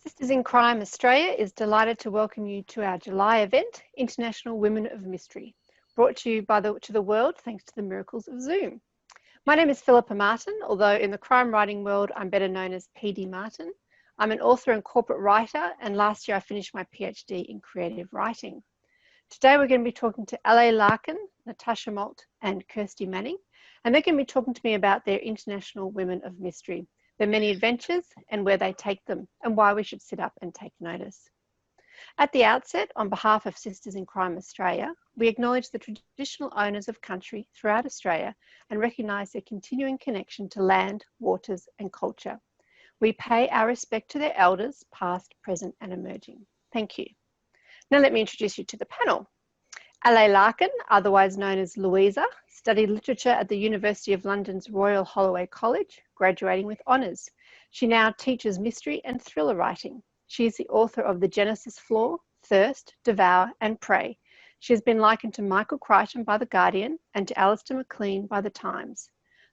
Sisters in Crime Australia is delighted to welcome you to our July event, International Women of Mystery, brought to you to the world thanks to the miracles of Zoom. My name is Phillipa Martin, although in the crime writing world I'm better known as PD Martin. I'm an author and corporate writer, and last year I finished my PhD in creative writing. Today we're going to be talking to A Larkin, Natasha Molt and Kirsty Manning, and they're going to be talking to me about their International Women of Mystery, their many adventures and where they take them, and why we should sit up and take notice. At the outset, on behalf of Sisters in Crime Australia, we acknowledge the traditional owners of country throughout Australia and recognise their continuing connection to land, waters and culture. We pay our respect to their elders, past, present and emerging. Thank you. Now let me introduce you to the panel. A Larkin, otherwise known as Louisa, studied literature at the University of London's Royal Holloway College, graduating with honours. She now teaches mystery and thriller writing. She is the author of the Genesis Flaw, Thirst, Devour and Prey. She has been likened to Michael Crichton by The Guardian and to Alistair MacLean by The Times.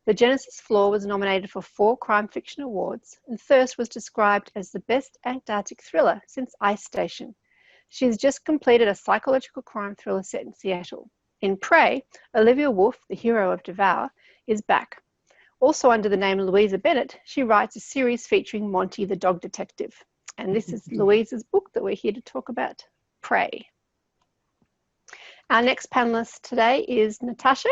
The Genesis Flaw was nominated for 4 crime fiction awards, and Thirst was described as the best Antarctic thriller since Ice Station. She has just completed a psychological crime thriller set in Seattle. In Prey, Olivia Wolfe, the hero of Devour, is back. Also under the name Louisa Bennett, she writes a series featuring Monty the dog detective. And this is Louisa's book that we're here to talk about, Prey. Our next panelist today is Natasha.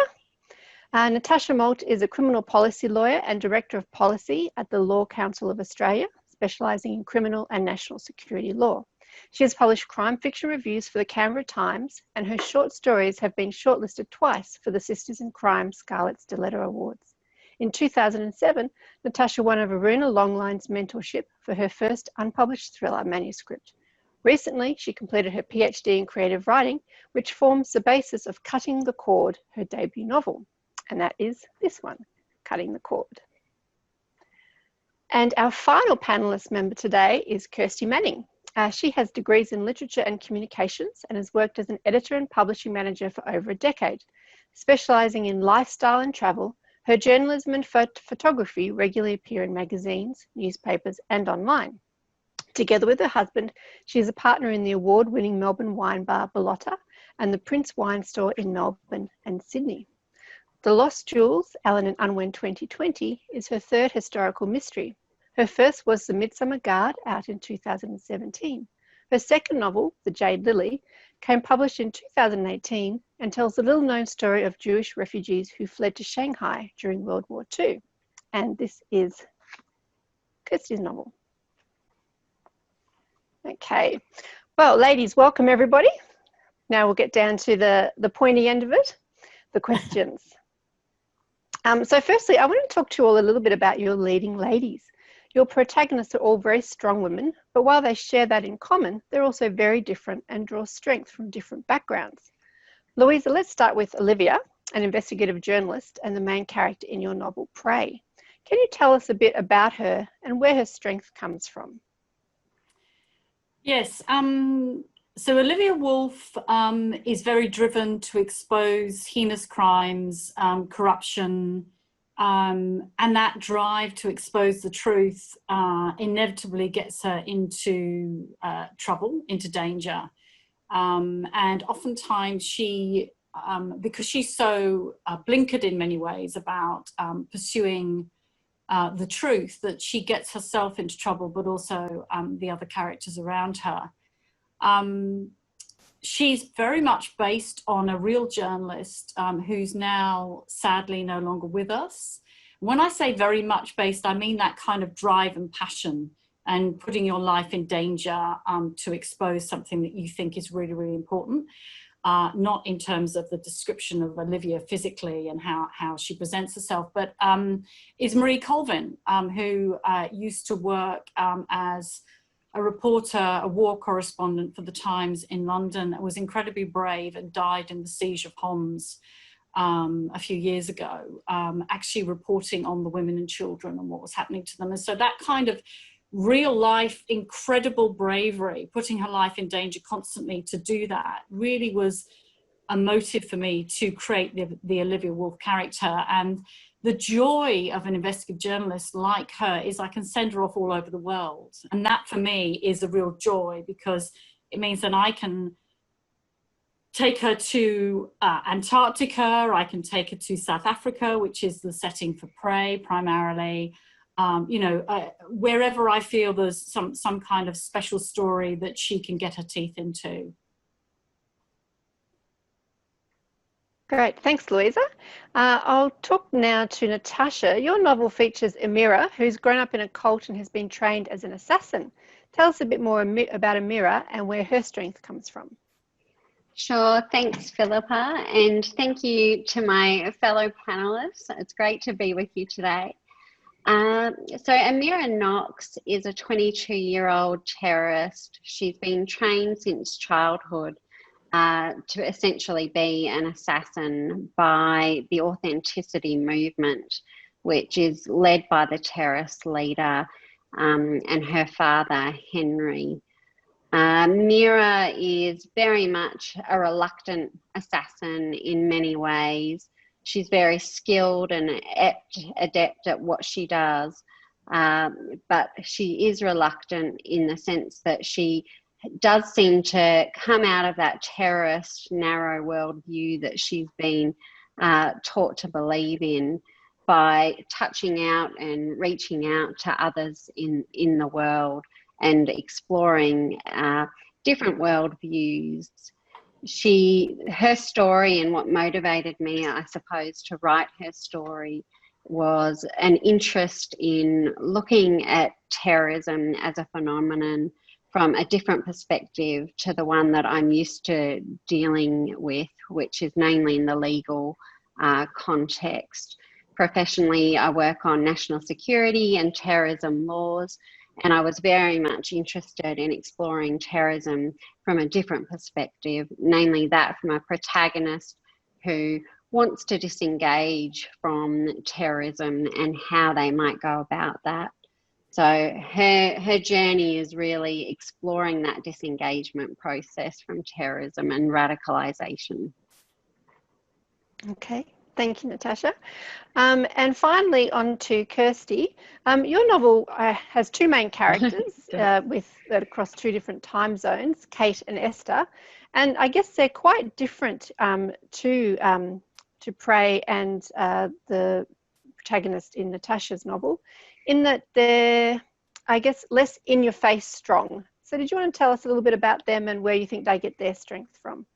Natasha Molt is a criminal policy lawyer and director of policy at the Law Council of Australia, specialising in criminal and national security law. She has published crime fiction reviews for the Canberra Times, and her short stories have been shortlisted twice for the Sisters in Crime Scarlet Stiletto Awards. In 2007, Natasha won a Varuna Longlines Mentorship for her first unpublished thriller manuscript. Recently, she completed her PhD in creative writing, which forms the basis of Cutting the Cord, her debut novel. And that is this one, Cutting the Cord. And our final panelist member today is Kirsty Manning. She has degrees in literature and communications and has worked as an editor and publishing manager for over a decade. Specialising in lifestyle and travel, her journalism and photography regularly appear in magazines, newspapers and online. Together with her husband, she is a partner in the award-winning Melbourne wine bar Bellotta and the Prince Wine Store in Melbourne and Sydney. The Lost Jewels, Allen and Unwin 2020, is her third historical mystery. Her first was The Midsummer Guard, out in 2017. Her second novel, The Jade Lily, came published in 2018 and tells the little-known story of Jewish refugees who fled to Shanghai during World War II. And this is Kirsty's novel. Okay, well, ladies, welcome everybody. Now we'll get down to the pointy end of it, the questions. So firstly, I want to talk to you all a little bit about your leading ladies. Your protagonists are all very strong women, but while they share that in common, they're also very different and draw strength from different backgrounds. Louisa, let's start with Olivia, an investigative journalist and the main character in your novel, Prey. Can you tell us a bit about her and where her strength comes from? Yes, so Olivia Wolfe is very driven to expose heinous crimes, corruption, and that drive to expose the truth inevitably gets her into trouble, into danger. And oftentimes she, because she's so blinkered in many ways about pursuing the truth, that she gets herself into trouble, but also the other characters around her. She's very much based on a real journalist who's now sadly no longer with us. When I say very much based, I mean that kind of drive and passion and putting your life in danger to expose something that you think is really, really important. Not in terms of the description of Olivia physically and how she presents herself, but is Marie Colvin, who used to work as a reporter, a war correspondent for the Times in London, and was incredibly brave and died in the siege of Homs a few years ago, actually reporting on the women and children and what was happening to them. And so that kind of real life, incredible bravery, putting her life in danger constantly to do that, really was a motive for me to create the Olivia Wolfe character. And the joy of an investigative journalist like her is I can send her off all over the world. And that for me is a real joy, because it means that I can take her to Antarctica, I can take her to South Africa, which is the setting for Prey primarily. Wherever I feel there's some kind of special story that she can get her teeth into. Great, thanks, Louisa. I'll talk now to Natasha. Your novel features Amira, who's grown up in a cult and has been trained as an assassin. Tell us a bit more about Amira and where her strength comes from. Sure, thanks, Phillipa, and thank you to my fellow panelists. It's great to be with you today. So Amira Knox is a 22-year-old terrorist. She's been trained since childhood to essentially be an assassin by the Authenticity Movement, which is led by the terrorist leader and her father, Henry. Mira is very much a reluctant assassin in many ways. She's very skilled and adept at what she does, but she is reluctant in the sense that she does seem to come out of that terrorist narrow worldview that she's been taught to believe in by touching out and reaching out to others in the world and exploring different worldviews. Her story, and what motivated me, I suppose, to write her story was an interest in looking at terrorism as a phenomenon from a different perspective to the one that I'm used to dealing with, which is mainly in the legal context. Professionally, I work on national security and terrorism laws, and I was very much interested in exploring terrorism from a different perspective, namely that from a protagonist who wants to disengage from terrorism and how they might go about that. So her journey is really exploring that disengagement process from terrorism and radicalisation. Okay. Thank you, Natasha. And finally, on to Kirsty. Your novel has two main characters across two different time zones, Kate and Esther, and I guess they're quite different to Prey and the protagonist in Natasha's novel, in that they're, I guess, less in-your-face strong. So did you want to tell us a little bit about them and where you think they get their strength from?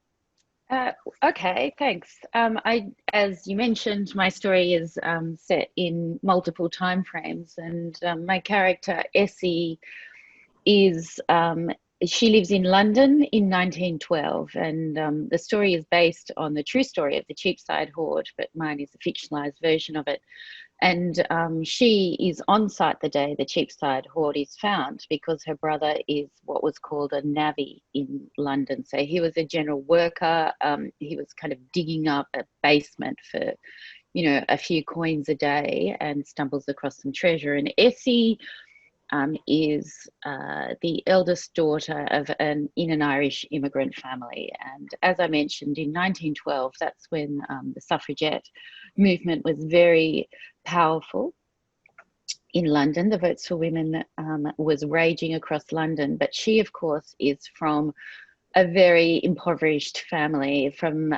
Okay, thanks. As you mentioned, my story is set in multiple time frames, and my character Essie is she lives in London in 1912, and the story is based on the true story of the Cheapside Hoard, but mine is a fictionalized version of it. And she is on site the day the Cheapside Hoard is found, because her brother is what was called a navvy in London. So he was a general worker. He was kind of digging up a basement for, a few coins a day, and stumbles across some treasure. And Essie is the eldest daughter of an Irish immigrant family. And as I mentioned, in 1912, that's when the suffragette movement was very powerful in London. The Votes for Women was raging across London, but she, of course, is from a very impoverished family, from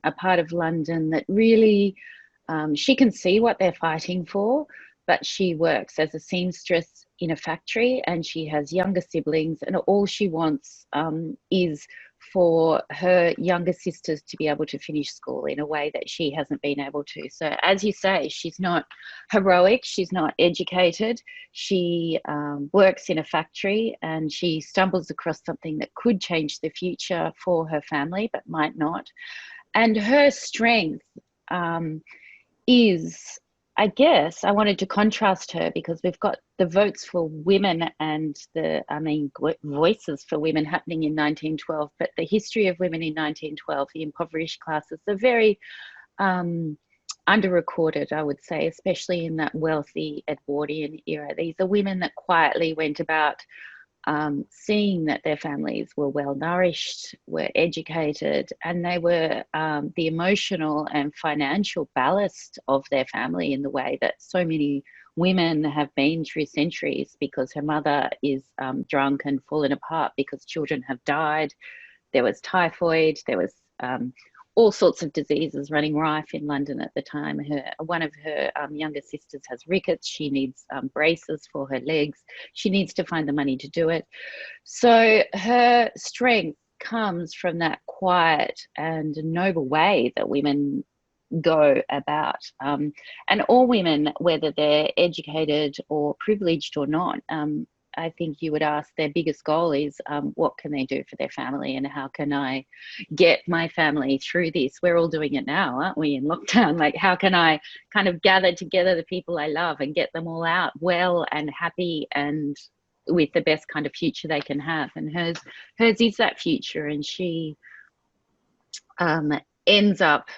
a part of London that really, she can see what they're fighting for, but she works as a seamstress in a factory, and she has younger siblings, and all she wants is for her younger sisters to be able to finish school in a way that she hasn't been able to. So as you say, she's not heroic, she's not educated, she works in a factory, and she stumbles across something that could change the future for her family but might not. And her strength is, I guess, I wanted to contrast her because we've got the votes for women and voices for women happening in 1912, but the history of women in 1912, the impoverished classes, are very underrecorded, I would say, especially in that wealthy Edwardian era. These are women that quietly went about seeing that their families were well nourished, were educated, and they were the emotional and financial ballast of their family in the way that so many women have been through centuries, because her mother is drunk and fallen apart because children have died. There was typhoid, there was all sorts of diseases running rife in London at the time. One of her younger sisters has rickets. She needs braces for her legs. She needs to find the money to do it. So her strength comes from that quiet and noble way that women go about. And all women, whether they're educated or privileged or not, I think you would ask, their biggest goal is what can they do for their family, and how can I get my family through this? We're all doing it now, aren't we, in lockdown? Like, how can I kind of gather together the people I love and get them all out well and happy and with the best kind of future they can have? And hers is that future, and she ends up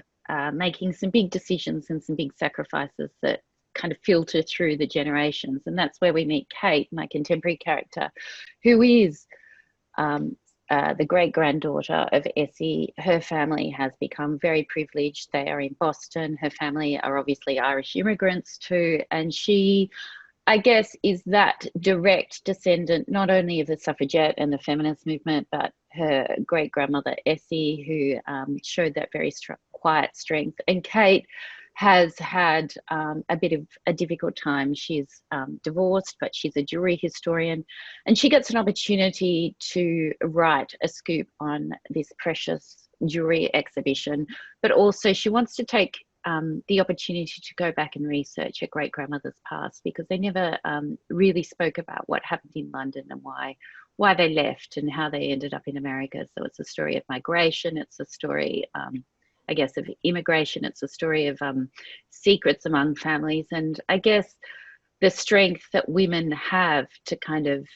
making some big decisions and some big sacrifices that kind of filter through the generations. And that's where we meet Kate, my contemporary character, who is the great-granddaughter of Essie. Her family has become very privileged. They are in Boston. Her family are obviously Irish immigrants too. And she, I guess, is that direct descendant not only of the suffragette and the feminist movement, but her great-grandmother Essie, who showed that very quiet strength. And Kate has had a bit of a difficult time. She's divorced, but she's a jewelry historian, and she gets an opportunity to write a scoop on this precious jewelry exhibition, but also she wants to take the opportunity to go back and research her great-grandmother's past, because they never really spoke about what happened in London and why they left and how they ended up in America. So it's a story of migration. It's a story, I guess, of immigration. It's a story of secrets among families, and I guess the strength that women have to kind of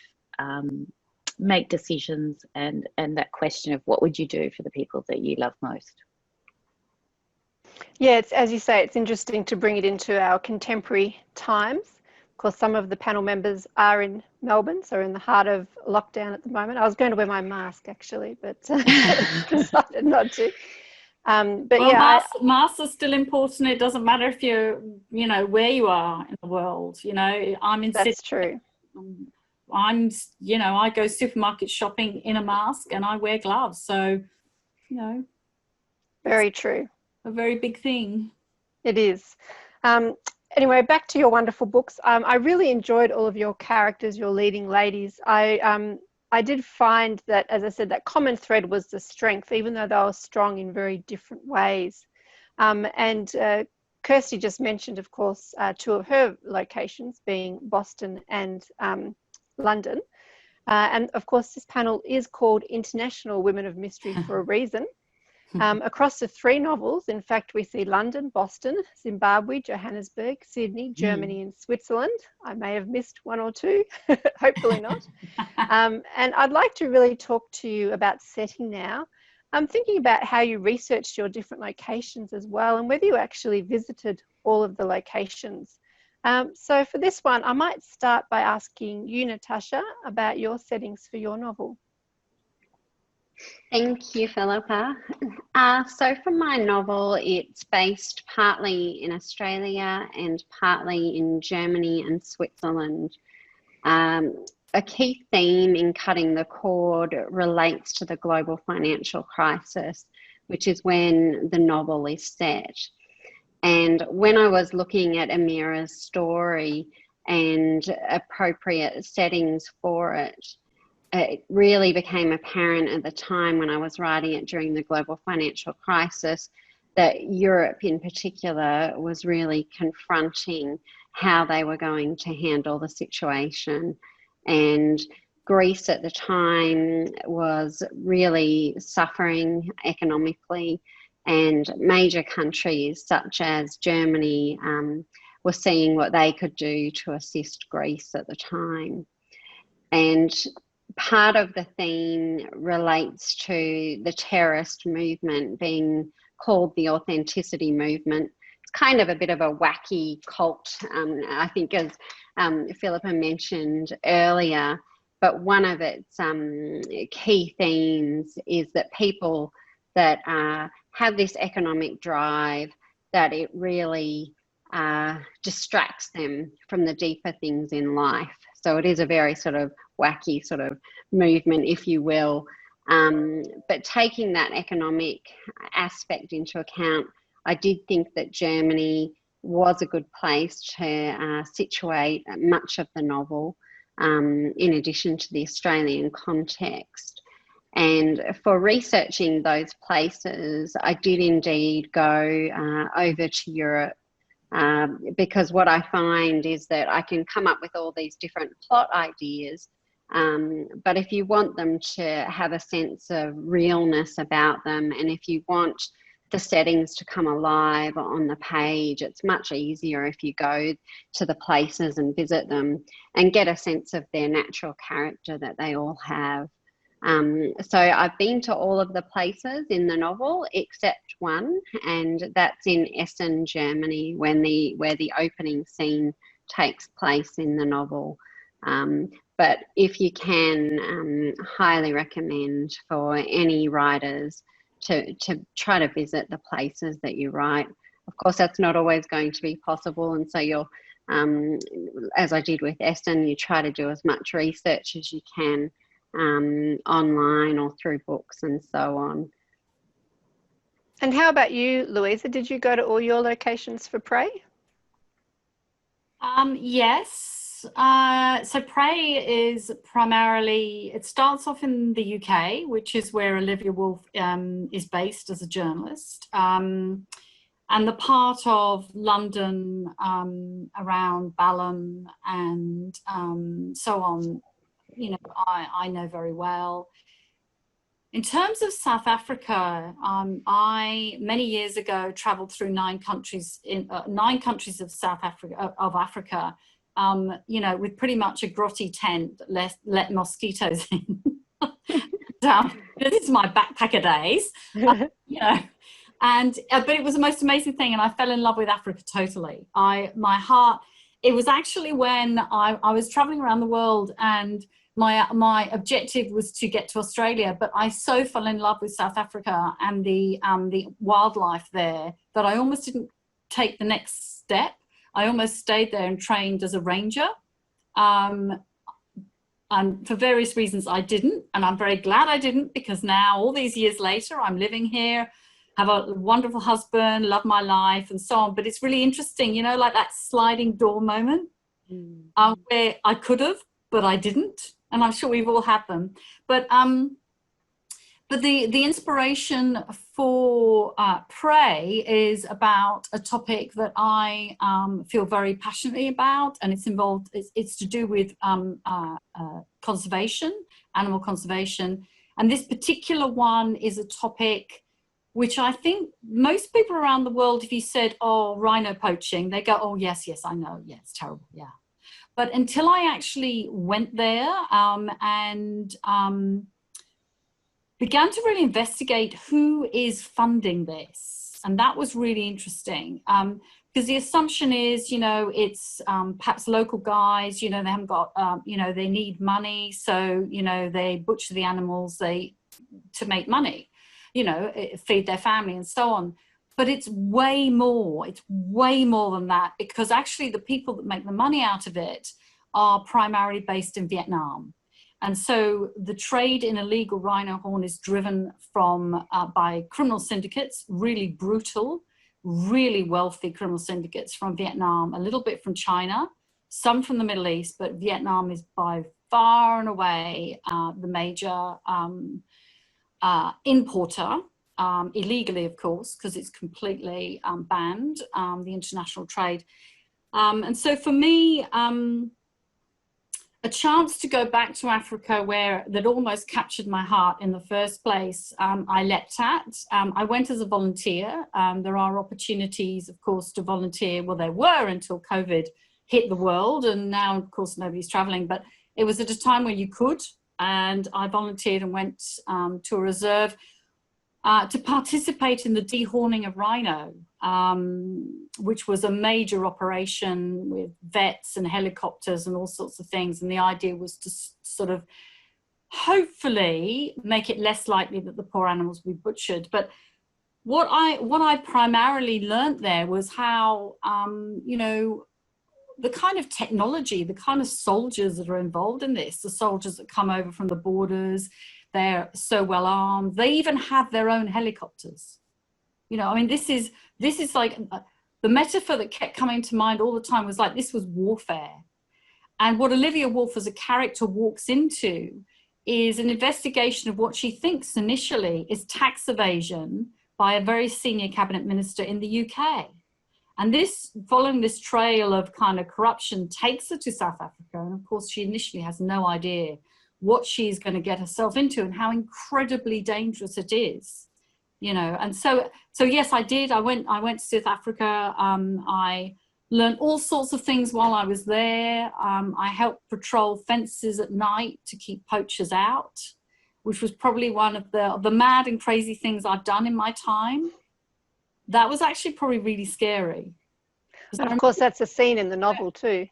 make decisions, and that question of what would you do for the people that you love most. Yeah, it's, as you say, it's interesting to bring it into our contemporary times. Of course, some of the panel members are in Melbourne, so in the heart of lockdown at the moment. I was going to wear my mask actually, but decided not to. But well, yeah, masks are still important. It doesn't matter if you're, where you are in the world. I'm in that's Sydney. true. I go supermarket shopping in a mask and I wear gloves. So, Very true. A very big thing. It is. Anyway, back to your wonderful books. I really enjoyed all of your characters, your leading ladies. I did find that, as I said, that common thread was the strength, even though they were strong in very different ways. And Kirsty just mentioned, of course, two of her locations being Boston and London. And of course, this panel is called International Women of Mystery for a reason. Across the three novels, in fact, we see London, Boston, Zimbabwe, Johannesburg, Sydney, Germany, and Switzerland. I may have missed one or two, hopefully not. And I'd like to really talk to you about setting now. I'm thinking about how you researched your different locations as well, and whether you actually visited all of the locations. So for this one, I might start by asking you, Natasha, about your settings for your novel. Thank you, Philippa. So for my novel, it's based partly in Australia and partly in Germany and Switzerland. A key theme in Cutting the Cord relates to the global financial crisis, which is when the novel is set. And when I was looking at Amira's story and appropriate settings for it, it really became apparent at the time when I was writing it during the global financial crisis that Europe in particular was really confronting how they were going to handle the situation. And Greece at the time was really suffering economically, and major countries such as Germany were seeing what they could do to assist Greece at the time. And part of the theme relates to the terrorist movement being called the Authenticity Movement. It's kind of a bit of a wacky cult. I think, as Philippa mentioned earlier, but one of its key themes is that people that have this economic drive, that it really distracts them from the deeper things in life. So it is a very sort of wacky sort of movement, if you will. But taking that economic aspect into account, I did think that Germany was a good place to situate much of the novel, in addition to the Australian context. And for researching those places, I did indeed go over to Europe, because what I find is that I can come up with all these different plot ideas, but if you want them to have a sense of realness about them, and if you want the settings to come alive on the page, it's much easier if you go to the places and visit them and get a sense of their natural character that they all have. So I've been to all of the places in the novel except one, and that's in Essen, Germany, where the opening scene takes place in the novel. But if you can, highly recommend for any writers to try to visit the places that you write. Of course, that's not always going to be possible, and so you'll, as I did with Essen, you try to do as much research as you can online or through books and so on. And how about you, Louisa? Did you go to all your locations for Prey? Yes. So Prey is primarily, it starts off in the UK, which is where Olivia Woolf is based as a journalist. And the part of London around Balham and so on, you know, I know very well. In terms of South Africa, I many years ago traveled through 9 countries of South Africa, Africa, you know, with pretty much a grotty tent that let mosquitoes in. This is my backpacker days, you know. And but it was the most amazing thing, and I fell in love with Africa totally. My heart. It was actually when I was traveling around the world, and my objective was to get to Australia, but I so fell in love with South Africa and the wildlife there that I almost didn't take the next step. I almost stayed there and trained as a ranger. And for various reasons I didn't, and I'm very glad I didn't, because now all these years later I'm living here, have a wonderful husband, love my life and so on. But it's really interesting, you know, like that sliding door moment where I could have, but I didn't. And I'm sure we've all had them. But the inspiration for Prey is about a topic that I feel very passionately about, and it's to do with conservation, animal conservation. And this particular one is a topic which I think most people around the world, if you said, oh, rhino poaching, they go, oh, yes, I know. Yeah, it's terrible. Yeah. But until I actually went there and began to really investigate who is funding this. And that was really interesting, because the assumption is, you know, it's perhaps local guys, you know, they haven't got, you know, they need money. So, you know, they butcher the animals to make money, you know, feed their family and so on. But it's way more than that, because actually the people that make the money out of it are primarily based in Vietnam. And so the trade in illegal rhino horn is driven from by criminal syndicates, really brutal, really wealthy criminal syndicates from Vietnam, a little bit from China, some from the Middle East, but Vietnam is by far and away the major importer. Illegally, of course, because it's completely banned, the international trade. And so for me, a chance to go back to Africa that almost captured my heart in the first place, I leapt at. I went as a volunteer. There are opportunities, of course, to volunteer. Well, there were until COVID hit the world, and now, of course, nobody's traveling, but it was at a time when you could. And I volunteered and went to a reserve to participate in the dehorning of rhino. which was a major operation with vets and helicopters and all sorts of things. And the idea was to sort of hopefully make it less likely that the poor animals would be butchered. But what I primarily learnt there was how, you know, the kind of technology, the kind of soldiers that are involved in this, the soldiers that come over from the borders, they're so well armed. They even have their own helicopters. You know, I mean, this is like the metaphor that kept coming to mind all the time was like, this was warfare. And what Olivia Wolfe as a character walks into is an investigation of what she thinks initially is tax evasion by a very senior cabinet minister in the UK. And this, following this trail of kind of corruption, takes her to South Africa. And of course, she initially has no idea what she's going to get herself into and how incredibly dangerous it is, you know. And so yes, I did. I went to South Africa. I learned all sorts of things while I was there. I helped patrol fences at night to keep poachers out, which was probably one of the mad and crazy things I've done in my time. That was actually probably really scary. And of course, that's a scene in the novel too.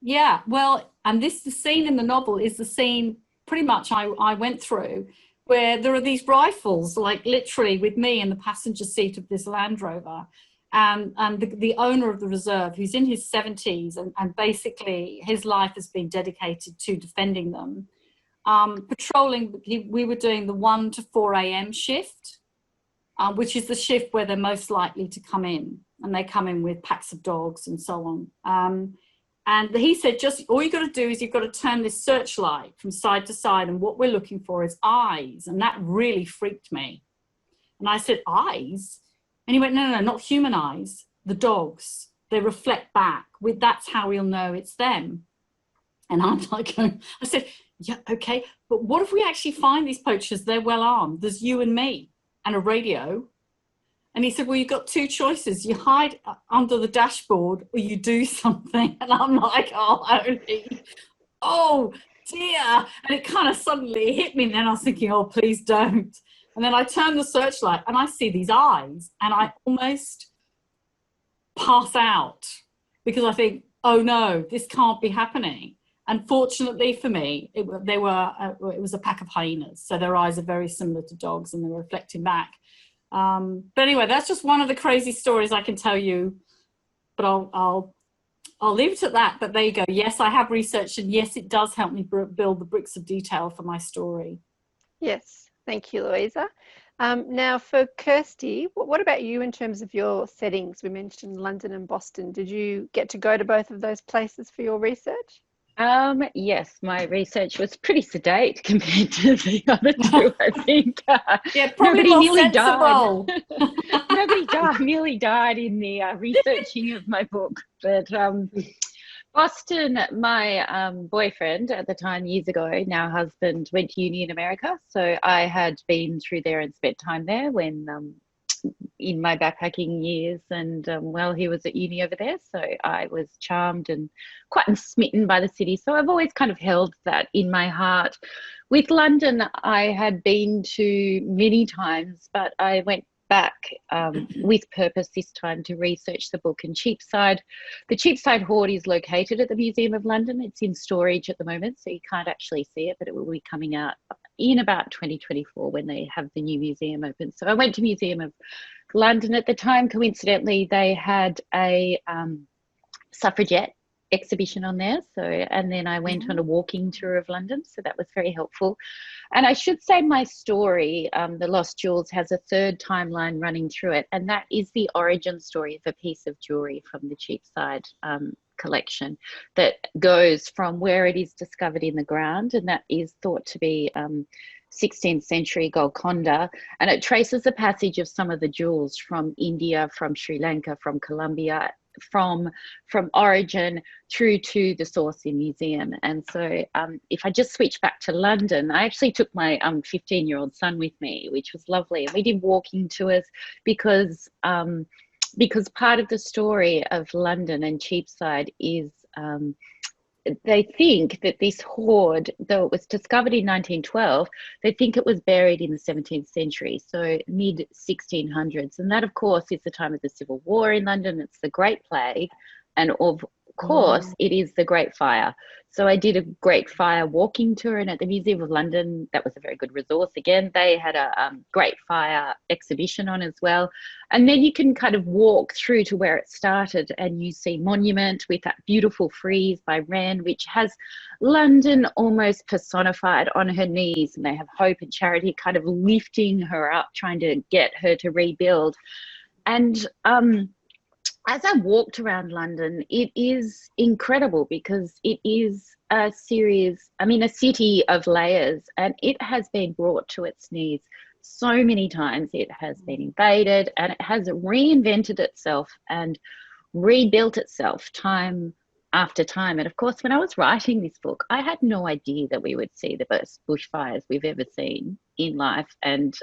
Yeah, well, and the scene in the novel is the scene pretty much I went through, where there are these rifles, like literally with me in the passenger seat of this Land Rover, and the owner of the reserve, who's in his 70s, and basically his life has been dedicated to defending them. Patrolling, we were doing the 1 to 4 a.m. shift, which is the shift where they're most likely to come in, and they come in with packs of dogs and so on. And he said, just all you got to do is you've got to turn this searchlight from side to side, and what we're looking for is eyes. And that really freaked me. And I said, eyes? And he went, no, not human eyes, the dogs. They reflect back. That's how we'll know it's them. And I'm like, I said, yeah, okay, but what if we actually find these poachers? They're well armed. There's you and me and a radio. And he said, well, you've got two choices. You hide under the dashboard or you do something. And I'm like, oh dear. And it kind of suddenly hit me. And then I was thinking, oh, please don't. And then I turn the searchlight and I see these eyes and I almost pass out because I think, oh no, this can't be happening. And fortunately for me, it was a pack of hyenas. So their eyes are very similar to dogs and they're reflecting back. But anyway, that's just one of the crazy stories I can tell you, but I'll leave it at that. But there you go. Yes, I have researched, and yes, it does help me build the bricks of detail for my story. Yes, thank you, Louisa. Now for Kirsty, what about you in terms of your settings? We mentioned London and Boston. Did you get to go to both of those places for your research? Yes, my research was pretty sedate compared to the other two, I think. Yeah, probably nobody nearly sensible. died. Nearly died in the researching of my book. But Boston, my boyfriend at the time, years ago, now husband, went to uni in America. So I had been through there and spent time there when in my backpacking years, and he was at uni over there, so I was charmed and quite smitten by the city. So I've always kind of held that in my heart. With London, I had been to many times, but I went back with purpose this time to research the book in Cheapside. The Cheapside Hoard is located at the Museum of London. It's in storage at the moment, so you can't actually see it, but it will be coming out in about 2024 when they have the new museum open. So I went to Museum of London at the time. Coincidentally, they had a suffragette exhibition on there. So, and then I went on a walking tour of London. So that was very helpful. And I should say my story, The Lost Jewels, has a third timeline running through it. And that is the origin story of a piece of jewellery from the Cheapside collection that goes from where it is discovered in the ground, and that is thought to be 16th century Golconda, and it traces the passage of some of the jewels from India, from Sri Lanka, from Colombia, from origin through to the source in museum. And so if I just switch back to London, I actually took my 15-year-old son with me, which was lovely, and we did walking tours because part of the story of London and Cheapside is they think that this hoard, though it was discovered in 1912, they think it was buried in the 17th century, so mid 1600s. And that, of course, is the time of the Civil War in London. It's the Great Plague, and of course, it is the Great Fire. So I did a Great Fire walking tour, and at the Museum of London, that was a very good resource. Again, they had a Great Fire exhibition on as well. And then you can kind of walk through to where it started, and you see Monument with that beautiful frieze by Wren, which has London almost personified on her knees, and they have hope and charity kind of lifting her up, trying to get her to rebuild. And as I walked around London, it is incredible because it is a city of layers, and it has been brought to its knees so many times. It has been invaded, and it has reinvented itself and rebuilt itself time after time. And of course, when I was writing this book, I had no idea that we would see the worst bushfires we've ever seen in life, and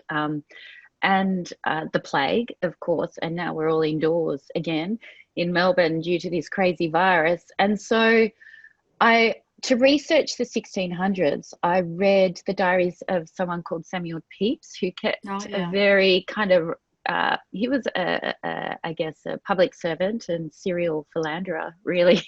the plague, of course, and now we're all indoors again in Melbourne due to this crazy virus. And so to research the 1600s, I read the diaries of someone called Samuel Peeps, who kept a very kind of he was I guess a public servant and serial philanderer, really.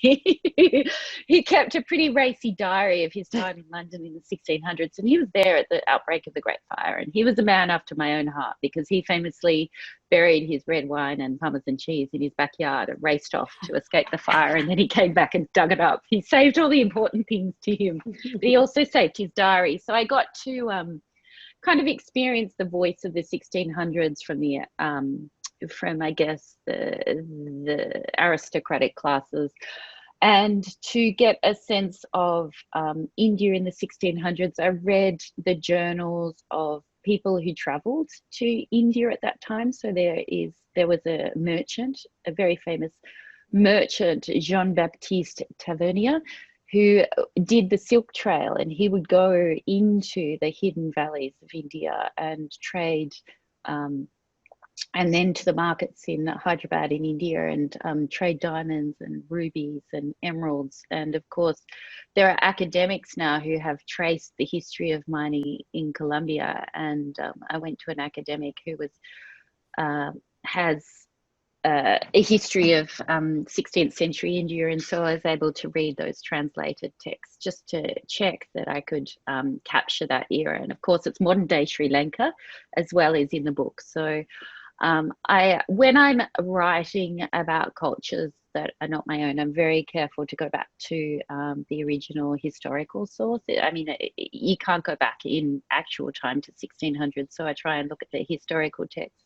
He kept a pretty racy diary of his time in London in the 1600s, and he was there at the outbreak of the Great Fire, and he was a man after my own heart because he famously buried his red wine and parmesan cheese in his backyard and raced off to escape the fire, and then he came back and dug it up. He saved all the important things to him, but he also saved his diary. So I got to kind of experience the voice of the 1600s from I guess the aristocratic classes, and to get a sense of India in the 1600s. I read the journals of people who travelled to India at that time. So there was a merchant, a very famous merchant, Jean-Baptiste Tavernier, who did the Silk Trail, and he would go into the hidden valleys of India and trade, and then to the markets in Hyderabad in India and trade diamonds and rubies and emeralds. And of course, there are academics now who have traced the history of mining in Colombia. And I went to an academic who has a history of 16th century India, and so I was able to read those translated texts just to check that I could capture that era. And of course, it's modern day Sri Lanka as well as in the book. So when I'm writing about cultures that are not my own, I'm very careful to go back to the original historical source. I mean, you can't go back in actual time to 1600, so I try and look at the historical texts.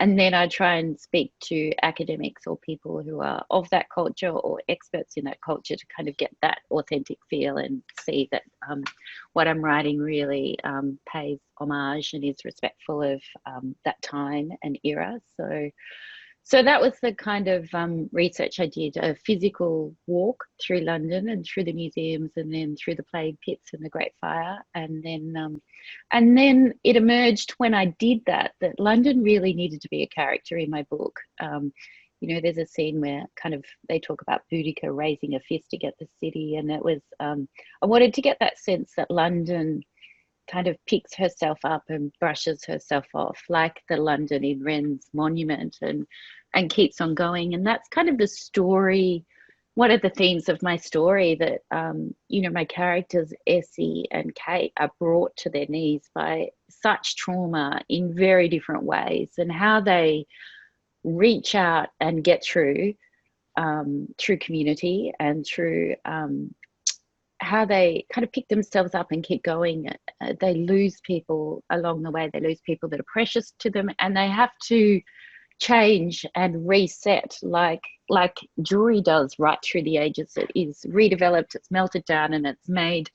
And then I try and speak to academics or people who are of that culture or experts in that culture to kind of get that authentic feel and see that what I'm writing really pays homage and is respectful of that time and era. So that was the kind of research I did, a physical walk through London and through the museums and then through the plague pits and the Great Fire. And then it emerged when I did that London really needed to be a character in my book. You know, there's a scene where kind of they talk about Boudica raising a fist to get the city. And it was, I wanted to get that sense that London kind of picks herself up and brushes herself off, like the London in Wren's Monument, and keeps on going. And that's kind of the story, one of the themes of my story, that you know, my characters Essie and Kate are brought to their knees by such trauma in very different ways, and how they reach out and get through community and through how they kind of pick themselves up and keep going. They lose people along the way. They lose people that are precious to them, and they have to change and reset like jewelry does right through the ages. It is redeveloped, it's melted down, and it's made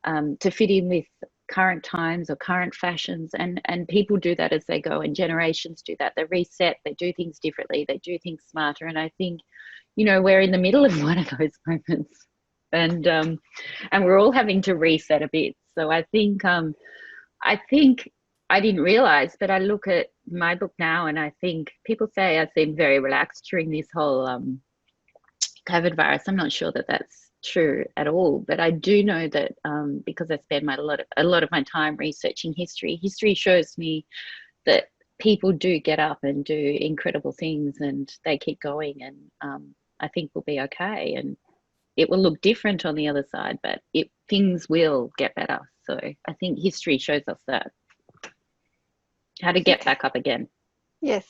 to fit in with current times or current fashions, and people do that as they go, and generations do that. They reset, they do things differently, they do things smarter. And I think, you know, we're in the middle of one of those moments, and we're all having to reset a bit. So I think I didn't realize, but I look at my book now and I think people say I seem very relaxed during this whole COVID virus. I'm not sure that that's true at all. But I do know that because I spend a lot of my time researching history, history shows me that people do get up and do incredible things, and they keep going, and I think we'll be okay. And it will look different on the other side, but things will get better. So I think history shows us that, how to get back up again. Yes.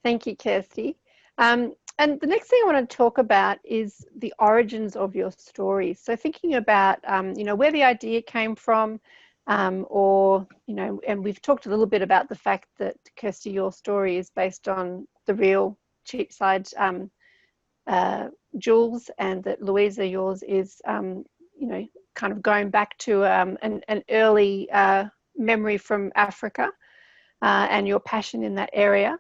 Thank you, Kirsty. And the next thing I want to talk about is the origins of your stories. So thinking about, where the idea came from, or, and we've talked a little bit about the fact that, Kirsty, your story is based on the real Cheapside jewels, and that Louisa, yours is, kind of going back to an early memory from Africa and your passion in that area.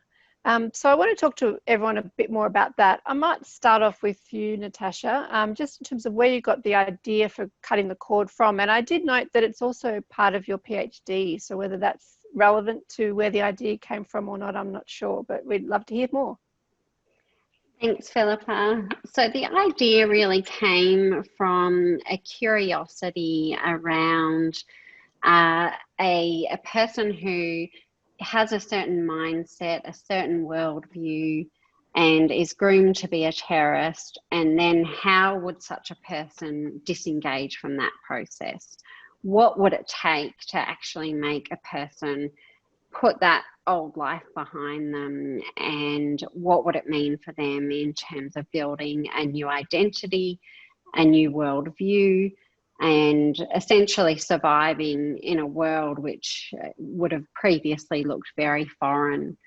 So I want to talk to everyone a bit more about that. I might start off with you, Natasha, just in terms of where you got the idea for cutting the cord from. And I did note that it's also part of your PhD. So whether that's relevant to where the idea came from or not, I'm not sure, but we'd love to hear more. Thanks, Philippa. So the idea really came from a curiosity around a person who has a certain mindset, a certain worldview, and is groomed to be a terrorist. And then how would such a person disengage from that process? What would it take to actually make a person put that old life behind them, and what would it mean for them in terms of building a new identity, a new worldview, and essentially surviving in a world which would have previously looked very foreign.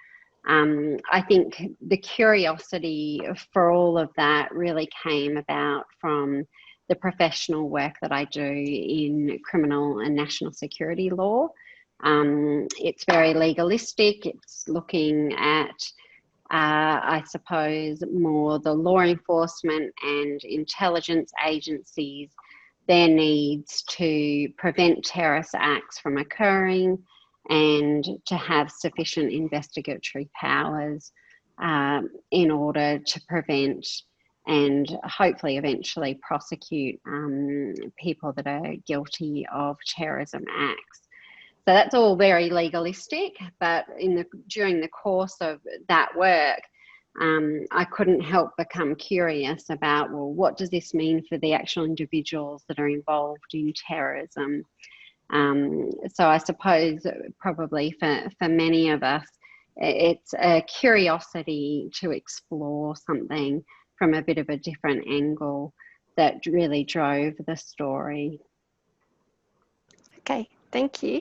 I think the curiosity for all of that really came about from the professional work that I do in criminal and national security law. It's very legalistic. It's looking at, I suppose, more the law enforcement and intelligence agencies, their needs to prevent terrorist acts from occurring and to have sufficient investigatory powers in order to prevent and hopefully eventually prosecute people that are guilty of terrorism acts. So that's all very legalistic, but during the course of that work, I couldn't help become curious about, well, what does this mean for the actual individuals that are involved in terrorism? So I suppose probably for many of us, it's a curiosity to explore something from a bit of a different angle that really drove the story. Okay, thank you.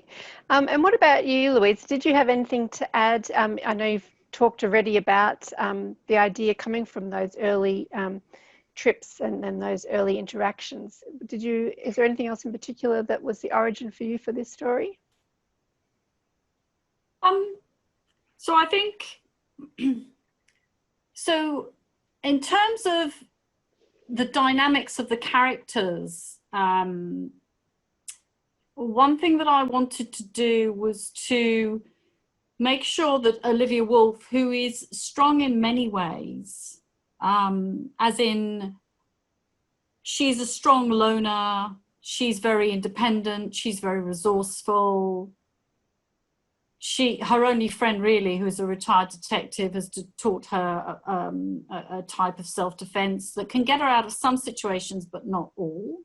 And what about you, Louise? Did you have anything to add? I know you've talked already about the idea coming from those early trips and those early interactions. Is there anything else in particular that was the origin for you for this story? So I think, so in terms of the dynamics of the characters, one thing that I wanted to do was to make sure that Olivia Wolfe, who is strong in many ways, as in she's a strong loner, she's very independent, she's very resourceful. Her only friend really, who's a retired detective, has taught her a type of self-defense that can get her out of some situations, but not all.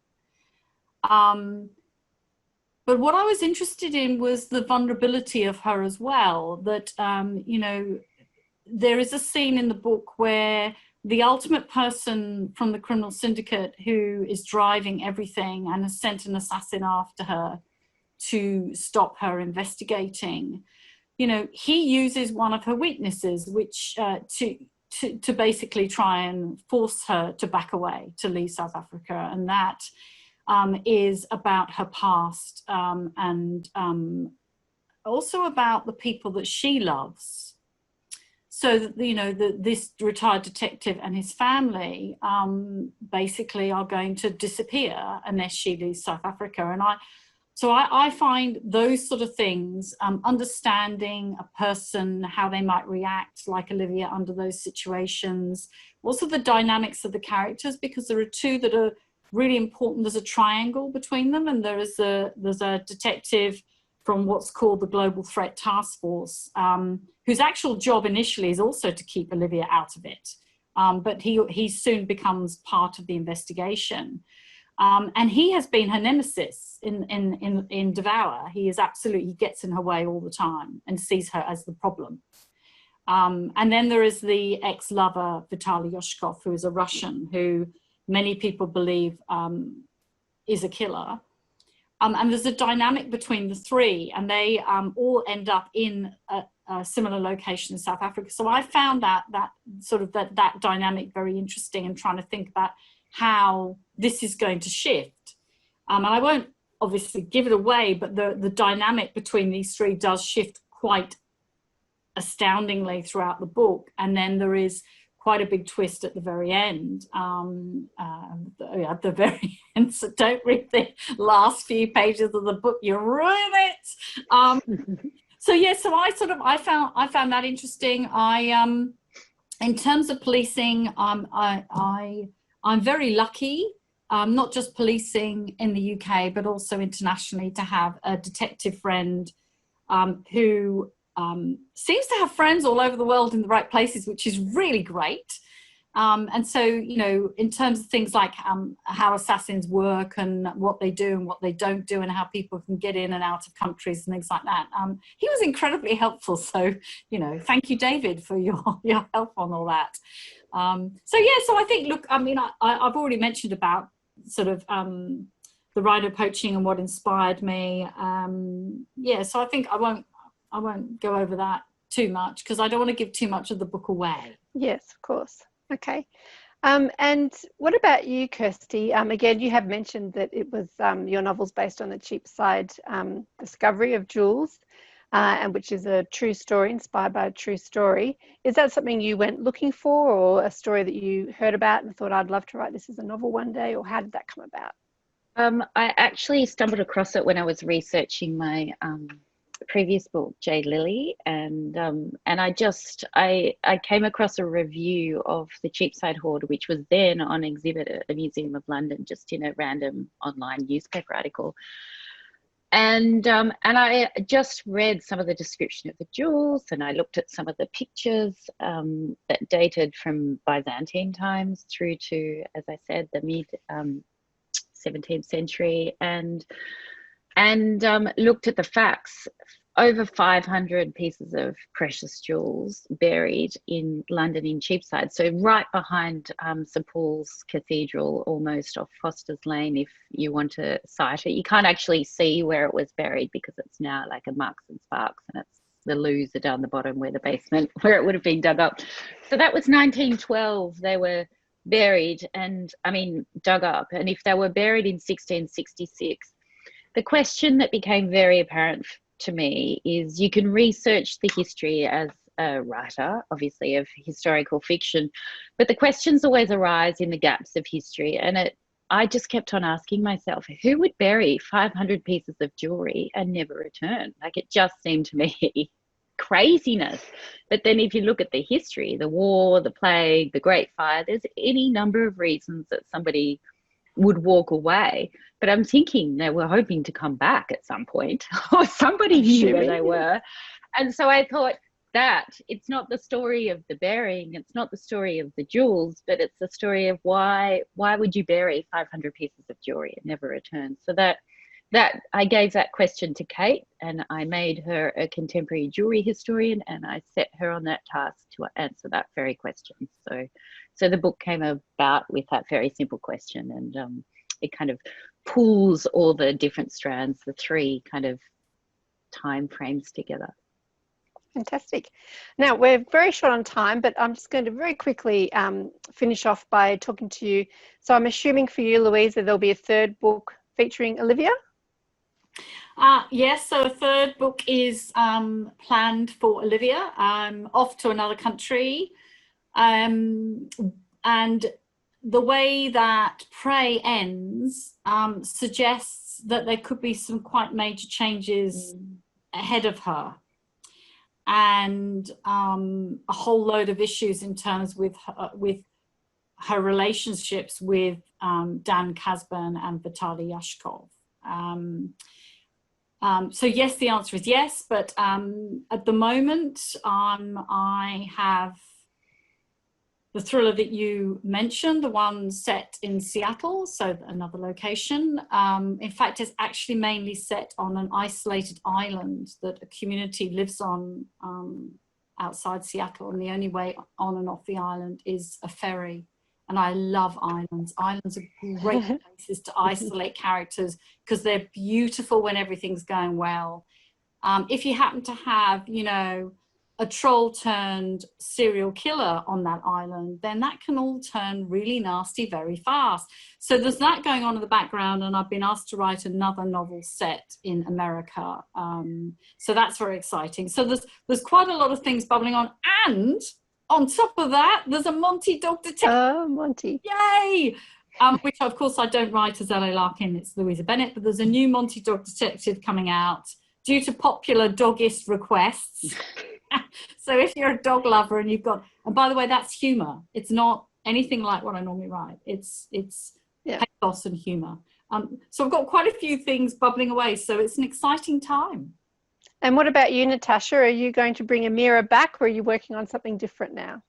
But what I was interested in was the vulnerability of her as well, that, there is a scene in the book where the ultimate person from the criminal syndicate who is driving everything and has sent an assassin after her to stop her investigating, he uses one of her weaknesses, which to basically try and force her to back away, to leave South Africa. And that is about her past and also about the people that she loves. So that, this retired detective and his family basically are going to disappear unless she leaves South Africa. And So I find those sort of things, understanding a person, how they might react, like Olivia, under those situations, also the dynamics of the characters, because there are two that are really important. There's a triangle between them, and there's a detective from what's called the Global Threat Task Force, whose actual job initially is also to keep Olivia out of it. But he soon becomes part of the investigation. And he has been her nemesis in Devour. He gets in her way all the time and sees her as the problem. And then there is the ex-lover, Vitaly Yoshkov, who is a Russian, who many people believe is a killer. And there's a dynamic between the three, and they all end up in a similar location in South Africa. So I found that dynamic very interesting, and trying to think about how this is going to shift. And I won't obviously give it away, but the dynamic between these three does shift quite astoundingly throughout the book. And then there is quite a big twist at the very end. At the very end, so don't read the last few pages of the book, you ruin it. So I found that interesting. In terms of policing, I'm very lucky, not just policing in the UK, but also internationally, to have a detective friend who seems to have friends all over the world in the right places, which is really great. And so, in terms of things like how assassins work and what they do and what they don't do, and how people can get in and out of countries and things like that, he was incredibly helpful. So, thank you, David, for your help on all that. So I think, look, I've already mentioned about sort of the rhino poaching and what inspired me. So I think I won't go over that too much, because I don't want to give too much of the book away. Yes, of course. Okay. And what about you, Kirsty? Again, you have mentioned that it was your novel's based on the Cheapside discovery of jewels, and which is a true story, inspired by a true story. Is that something you went looking for, or a story that you heard about and thought, I'd love to write this as a novel one day, or how did that come about? I actually stumbled across it when I was researching my previous book, Jade Lily, and I came across a review of the Cheapside Hoard, which was then on exhibit at the Museum of London, just in a random online newspaper article. And I just read some of the description of the jewels, and I looked at some of the pictures that dated from Byzantine times through to, as I said, the mid 17th century, and looked at the facts. Over 500 pieces of precious jewels buried in London in Cheapside. So right behind St Paul's Cathedral, almost off Foster's Lane, if you want to cite it. You can't actually see where it was buried because it's now like a Marks and Sparks, and it's the Louisa down the bottom where the basement, where it would have been dug up. So that was 1912. They were buried dug up. And if they were buried in 1666, the question that became very apparent to me is, you can research the history as a writer, obviously, of historical fiction, but the questions always arise in the gaps of history. And I just kept on asking myself, who would bury 500 pieces of jewelry and never return? Like, it just seemed to me craziness. But then if you look at the history, the war, the plague, the Great Fire, there's any number of reasons that somebody would walk away. But I'm thinking they were hoping to come back at some point, or somebody knew where they were. And so I thought that it's not the story of the burying, it's not the story of the jewels, but it's the story of why would you bury 500 pieces of jewelry and never return? So that I gave that question to Kate, and I made her a contemporary jewelry historian, and I set her on that task to answer that very question. So the book came about with that very simple question, and it kind of pulls all the different strands, the three kind of time frames together. Fantastic. Now, we're very short on time, but I'm just going to very quickly finish off by talking to you. So I'm assuming for you, Louisa, there'll be a third book featuring Olivia? Yes, so a third book is planned for Olivia. I'm off to another country. And the way that Prey ends suggests that there could be some quite major changes ahead of her, and a whole load of issues in terms with her relationships with Dan Kasburn and Vitaly Yashkov. So yes, the answer is yes, but at the moment I have the thriller that you mentioned, the one set in Seattle, so another location. In fact, it's actually mainly set on an isolated island that a community lives on outside Seattle, and the only way on and off the island is a ferry. And I love islands. Islands are great places to isolate characters because they're beautiful when everything's going well. If you happen to have, you know, a troll turned serial killer on that island, then that can all turn really nasty very fast. So there's that going on in the background, and I've been asked to write another novel set in America. So that's very exciting. So there's quite a lot of things bubbling on, and on top of that, there's a Monty dog detective. Oh, Monty. Yay! Which, of course, I don't write as A Larkin, it's Louisa Bennett, but there's a new Monty dog detective coming out due to popular doggist requests. So if you're a dog lover and you've got, and by the way, that's humour. It's not anything like what I normally write. It's pathos and humour. So I've got quite a few things bubbling away. So it's an exciting time. And what about you, Natasha? Are you going to bring Amira back, or are you working on something different now?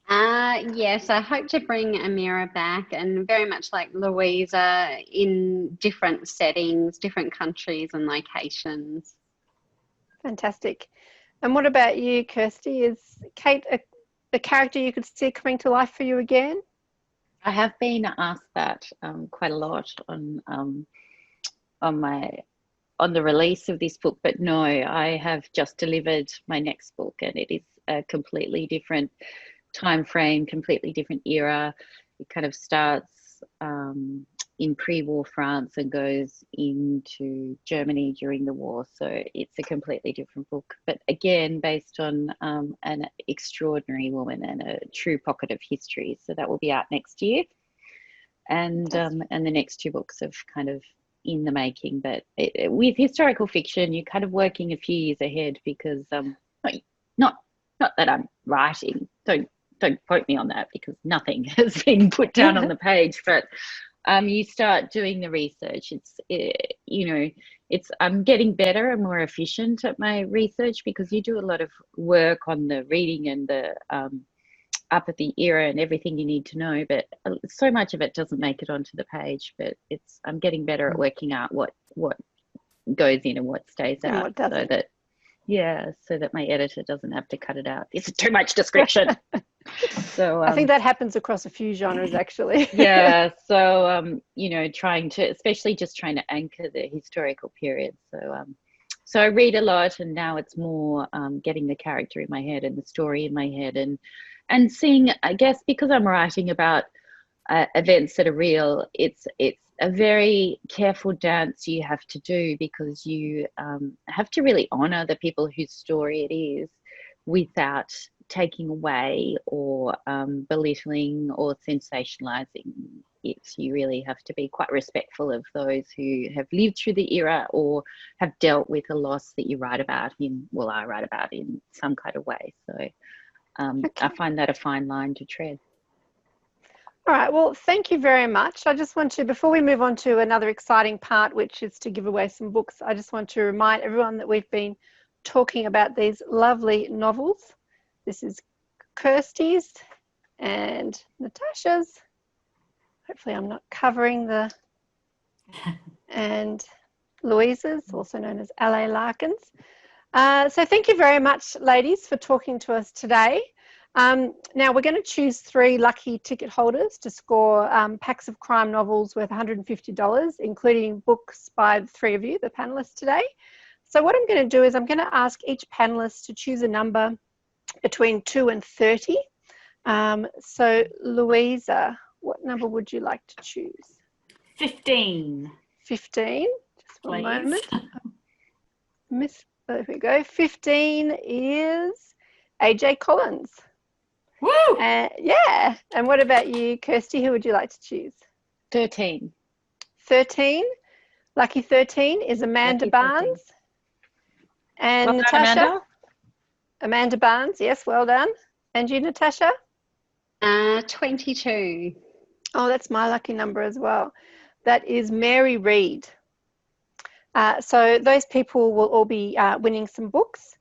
Yes, I hope to bring Amira back, and very much like Louisa, in different settings, different countries and locations. Fantastic. And what about you, Kirsty? Is Kate a character you could see coming to life for you again? I have been asked that quite a lot on the release of this book, but no, I have just delivered my next book, and it is a completely different time frame, completely different era. It kind of starts in pre-war France and goes into Germany during the war. So it's a completely different book, but again, based on an extraordinary woman and a true pocket of history. So that will be out next year. And the next two books have kind of in the making, but with historical fiction, you're kind of working a few years ahead because not that I'm writing, don't quote me on that, because nothing has been put down on the page, but you start doing the research. I'm getting better and more efficient at my research because you do a lot of work on the reading and the up at the era and everything you need to know, but so much of it doesn't make it onto the page. But I'm getting better at working out what goes in and what stays out, so that my editor doesn't have to cut it out. It's too much description. So I think that happens across a few genres, actually. Yeah. So trying to anchor the historical period. So I read a lot, and now it's more getting the character in my head and the story in my head, and seeing, I guess, because I'm writing about events that are real, it's a very careful dance you have to do, because you have to really honor the people whose story it is without taking away or belittling or sensationalizing it. You really have to be quite respectful of those who have lived through the era or have dealt with a loss that you write about I write about in some kind of way. So I find that a fine line to tread. All right, well, thank you very much. I just want to, before we move on to another exciting part, which is to give away some books, I just want to remind everyone that we've been talking about these lovely novels. This is Kirsty's and Natasha's. Hopefully I'm not covering and Louisa's, also known as A Larkin's. So thank you very much, ladies, for talking to us today. Now we're going to choose 3 lucky ticket holders to score packs of crime novels worth $150, including books by the 3 of you, the panelists today. So what I'm going to do is I'm going to ask each panelist to choose a number between 2 and 30. So Louisa, what number would you like to choose? 15. 15. Just one Please. moment. There we go. 15 is AJ Collins. Woo! Yeah. And what about you, Kirsty? Who would you like to choose? 13. 13. Lucky 13 is Amanda Lucky 13. Barnes. And Well done, Natasha? Amanda Barnes, yes, well done. And you, Natasha? 22. Oh, that's my lucky number as well. That is Mary Reid. So those people will all be winning some books.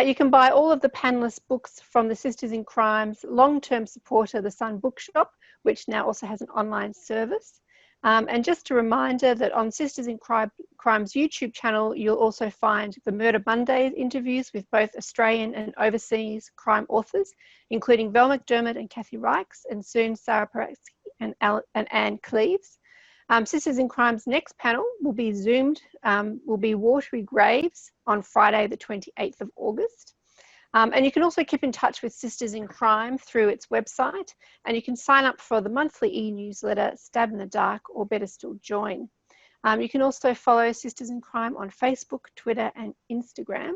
You can buy all of the panellists' books from the Sisters in Crime's long-term supporter, the Sun Bookshop, which now also has an online service. And just a reminder that on Sisters in Crime's YouTube channel, you'll also find the Murder Mondays interviews with both Australian and overseas crime authors, including Val McDermott and Kathy Reichs, and soon Sarah Paratsky and Anne Cleves. Sisters in Crime's next panel will be Zoomed, will be Watery Graves on Friday, the 28th of August. And you can also keep in touch with Sisters in Crime through its website, and you can sign up for the monthly e-newsletter Stab in the Dark, or better still, join. You can also follow Sisters in Crime on Facebook, Twitter and Instagram.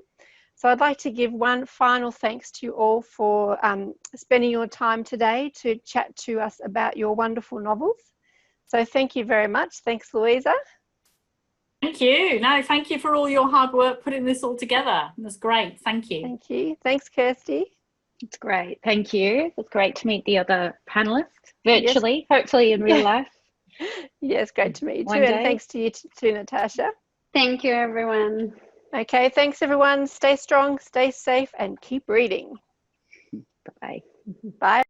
So I'd like to give one final thanks to you all for spending your time today to chat to us about your wonderful novels. So thank you very much. Thanks, Louisa. Thank you. No, thank you for all your hard work putting this all together. It was great. Thank you. Thank you. Thanks, Kirsty. It's great. Thank you. It's great to meet the other panelists virtually, yes. Hopefully in real life. Yes, great to meet you One too. day. And thanks to you too, Natasha. Thank you, everyone. Okay, thanks everyone. Stay strong, stay safe and keep reading. Bye. Bye.